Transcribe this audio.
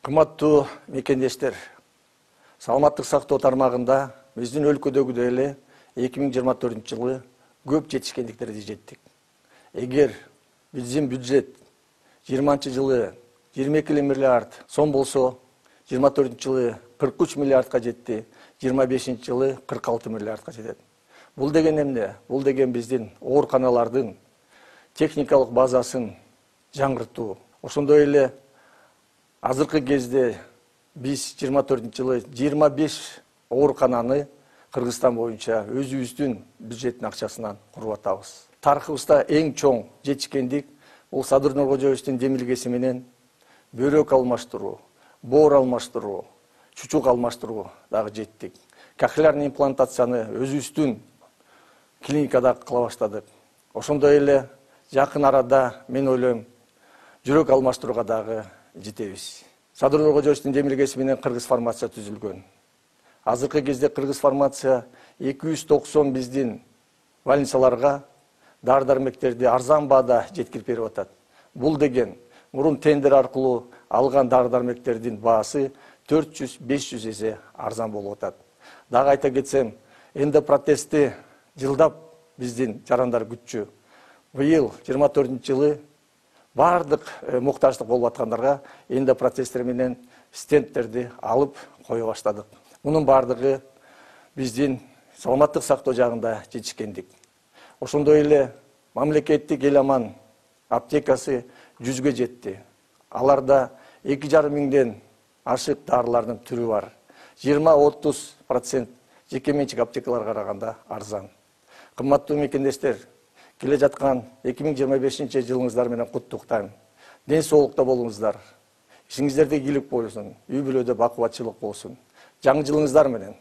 Кыматтуу мекендештер, саламаттык сактоо тармагында биздин өлкөдөгүдөй эле 2024 жылы көп жетишкендиктерге жеттик. Эгер биздин бюджет 20 жылы 22 миллиард сом болсо, 24 жылы 43 миллиардка жетти, 25 жылы 46 миллиардка жетет. Бул деген эмне? Бул деген биздин ооруканалардын техникалык базасын жаңыртуу. Ошондой эле азыркы кезде биз 24 жылы 25 оорукананы Кыргызстан боюнча өзүбүздүн бюджеттин акчасынан куруп атабыз. Тарыхыбызда эң чоң жетишкендик бул Садыр Нуркожоевичтин демилгеси менен бөйрөк алмаштыруу, боор алмаштыруу, чучук алмаштыруу дагы жеттик. Кохлеарный имплантацияны өзүбүздүн клиникада кыла баштадык. Ошондой эле жакын арада мен ойлойм жүрөк алмаштырууга дагы жетебиз. Садыр Нуркожоевичтин демилгеси менен Кыргыз фармация түзүлгөн. Азыркы кезде Кыргыз фармация 290 биздин больницаларга дары-дармектерди арзан баада жеткирип берип атат. Бул деген мурун тендер аркылуу алган дары-дармектердин баасы 400-500 эсе арзан болуп атат. Дагы айта кетсем, эндопротезди жылдап биздин жарандар күтчү. Быйыл 24 жылы бардык муктаждык болуп аткандарга эндопротездер менен стенттерди алып кое баштадык. Мунун бардыгы биздин саламаттык сактоо жагында жетишкендик. Ошондой эле мамлекеттик эл аман аптекасы 100ге жетти. Аларда 2,5 миңден ашык дарылардын түрү бар. 20-30% жеке менчик аптекаларга караганда арзан. Кымбаттуу мекендештер, келе жаткан 2025 жылыңыздар менен куттуктайм. Ден соолукта болуңуздар. Ишиңиздерде ийгилик болсун, үй бүлөдө бакубатчылык болсун. Жаңы жылыңыздар менен.